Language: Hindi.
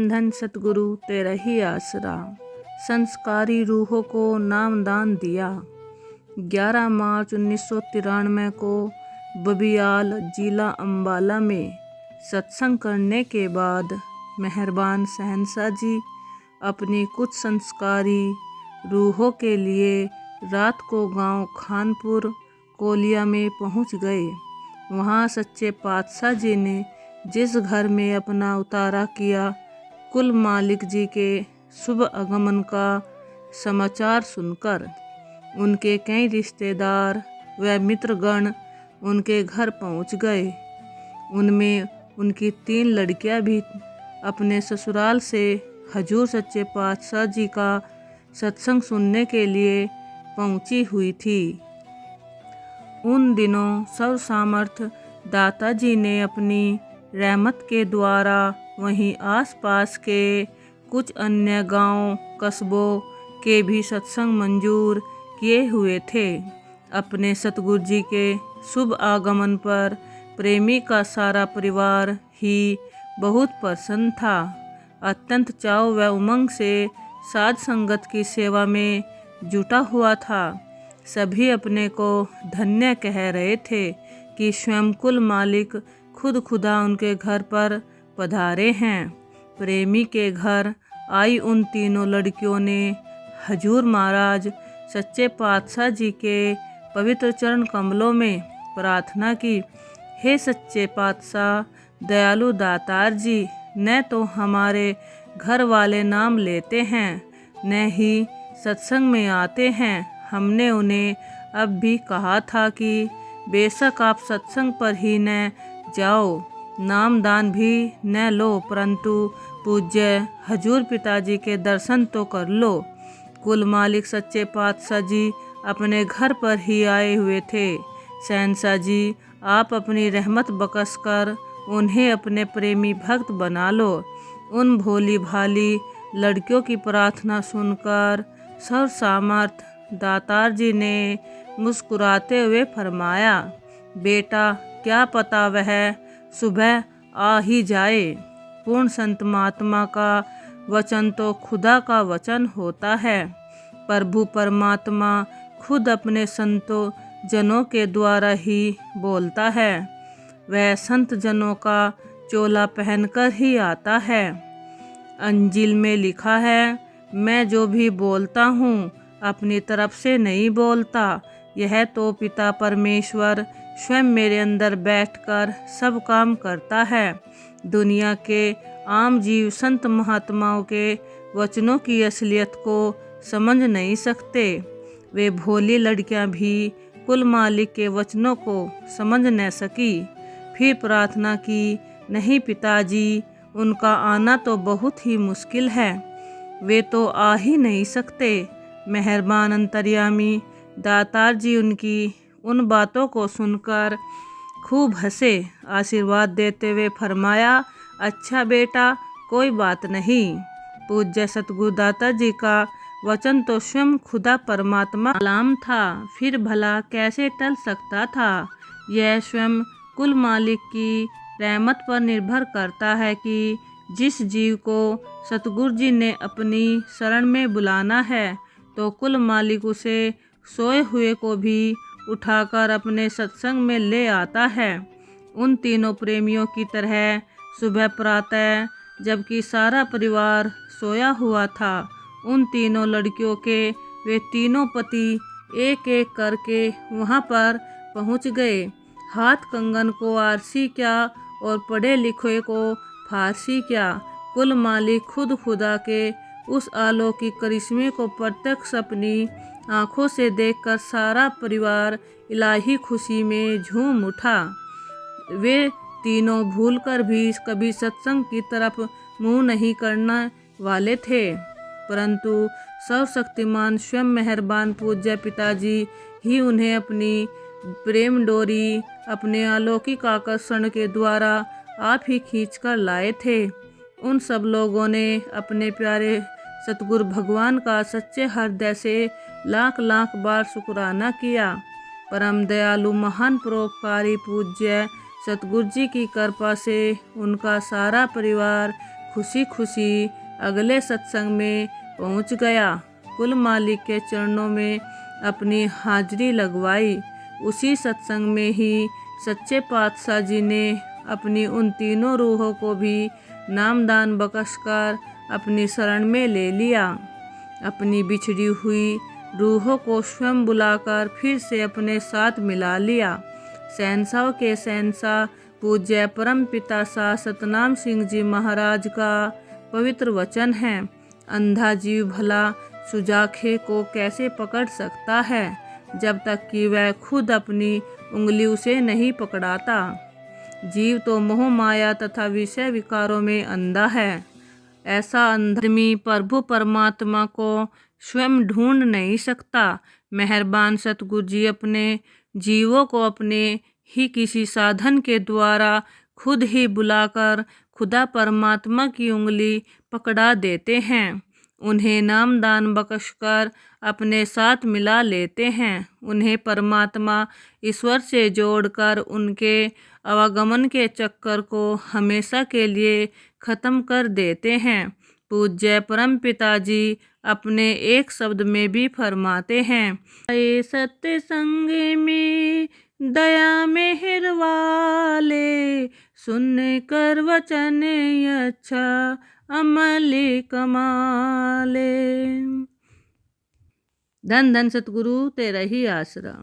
धन धन सतगुरु तेरा ही आसरा, संस्कारी रूहों को नामदान दिया। 11 मार्च 1993 को बबियाल जिला अम्बाला में सत्संग करने के बाद मेहरबान शहंशाह जी अपनी कुछ संस्कारी रूहों के लिए रात को गांव खानपुर कोलिया में पहुंच गए। वहां सच्चे पातशाह जी ने जिस घर में अपना उतारा किया, कुल मालिक जी के शुभ आगमन का समाचार सुनकर उनके कई रिश्तेदार व मित्रगण उनके घर पहुंच गए। उनमें उनकी 3 लड़कियां भी अपने ससुराल से हजूर सच्चे पातशाह जी का सत्संग सुनने के लिए पहुंची हुई थी। उन दिनों सर्व सामर्थ दाता जी ने अपनी रहमत के द्वारा वहीं आसपास के कुछ अन्य गांव कस्बों के भी सत्संग मंजूर किए हुए थे। अपने सतगुरु जी के शुभ आगमन पर प्रेमी का सारा परिवार ही बहुत प्रसन्न था। अत्यंत चाव व उमंग से साध संगत की सेवा में जुटा हुआ था। सभी अपने को धन्य कह रहे थे कि स्वयं कुल मालिक खुद खुदा उनके घर पर पधारे हैं। प्रेमी के घर आई उन तीनों लड़कियों ने हजूर महाराज सच्चे पातशाह जी के पवित्र चरण कमलों में प्रार्थना की, हे सच्चे पातशाह, दयालु दातार जी, न तो हमारे घर वाले नाम लेते हैं, न ही सत्संग में आते हैं। हमने उन्हें अब भी कहा था कि बेशक आप सत्संग पर ही न जाओ, नामदान भी न लो, परंतु पूज्य हजूर पिताजी के दर्शन तो कर लो। कुल मालिक सच्चे पातशाह जी अपने घर पर ही आए हुए थे। शहंशाह जी, आप अपनी रहमत बकस कर उन्हें अपने प्रेमी भक्त बना लो। उन भोली भाली लड़कियों की प्रार्थना सुनकर सर्व सामर्थ दातार जी ने मुस्कुराते हुए फरमाया, बेटा, क्या पता वह सुबह आ ही जाए। पूर्ण संत महात्मा का वचन तो खुदा का वचन होता है। प्रभु परमात्मा खुद अपने संतों जनों के द्वारा ही बोलता है। वह संत जनों का चोला पहनकर ही आता है। अंजिल में लिखा है, मैं जो भी बोलता हूँ अपनी तरफ से नहीं बोलता, यह तो पिता परमेश्वर स्वयं मेरे अंदर बैठकर सब काम करता है। दुनिया के आम जीव संत महात्माओं के वचनों की असलियत को समझ नहीं सकते। वे भोली लड़कियां भी कुल मालिक के वचनों को समझ न सकी। फिर प्रार्थना की, नहीं पिताजी, उनका आना तो बहुत ही मुश्किल है, वे तो आ ही नहीं सकते। मेहरबान अंतर्यामी दातार जी उनकी उन बातों को सुनकर खूब हंसे। आशीर्वाद देते हुए फरमाया, अच्छा बेटा, कोई बात नहीं। पूज्य सतगुरु दाता जी का वचन तो स्वयं खुदा परमात्मा कलाम था, फिर भला कैसे टल सकता था। यह स्वयं कुल मालिक की रहमत पर निर्भर करता है कि जिस जीव को सतगुरु जी ने अपनी शरण में बुलाना है, तो कुल मालिक उसे सोए हुए को भी उठाकर अपने सत्संग में ले आता है। उन तीनों प्रेमियों की तरह सुबह प्रातः जबकि सारा परिवार सोया हुआ था, उन तीनों लड़कियों के वे तीनों पति एक एक करके वहां पर पहुंच गए। हाथ कंगन को आरसी क्या और पढ़े लिखे को फारसी क्या, कुल मालिक खुद खुदा के उस अलौकिक करिश्मे को प्रत्यक्ष अपनी आंखों से देखकर सारा परिवार इलाही खुशी में झूम उठा। वे तीनों भूलकर भी कभी सत्संग की तरफ मुंह नहीं करने वाले थे, परंतु सर्वशक्तिमान स्वयं मेहरबान पूज्य पिताजी ही उन्हें अपनी प्रेम डोरी अपने अलौकिक आकर्षण के द्वारा आप ही खींचकर लाए थे। उन सब लोगों ने अपने प्यारे सतगुरु भगवान का सच्चे हृदय से लाख लाख बार शुक्राना किया। परम दयालु महान परोपकारी पूज्य सतगुरु जी की कृपा से उनका सारा परिवार खुशी खुशी अगले सत्संग में पहुंच गया। कुल मालिक के चरणों में अपनी हाजिरी लगवाई। उसी सत्संग में ही सच्चे पातशाह जी ने अपनी उन तीनों रूहों को भी नामदान बख्शकर अपनी शरण में ले लिया। अपनी बिछड़ी हुई रूहों को स्वयं बुलाकर फिर से अपने साथ मिला लिया। शहंशाह के शहंशाह पूज्य परम पिता शाह सतनाम सिंह जी महाराज का पवित्र वचन है, अंधा जीव भला सुजाखे को कैसे पकड़ सकता है जब तक कि वह खुद अपनी उंगली उसे नहीं पकड़ाता। जीव तो मोह माया तथा विषय विकारों में अंधा है। ऐसा अंधा आदमी प्रभु परमात्मा को स्वयं ढूंढ नहीं सकता। मेहरबान सतगुरु जी अपने जीवों को अपने ही किसी साधन के द्वारा खुद ही बुलाकर खुदा परमात्मा की उंगली पकड़ा देते हैं। उन्हें नामदान बख्शकर अपने साथ मिला लेते हैं। उन्हें परमात्मा ईश्वर से जोड़कर उनके आवागमन के चक्कर को हमेशा के लिए खत्म कर देते हैं। पूज्य परम पिताजी अपने एक शब्द में भी फरमाते हैं, सत्संग में दया मेहर वाले, सुन कर वचन अच्छा अमल कमाले। धन धन सतगुरु तेरा ही आसरा।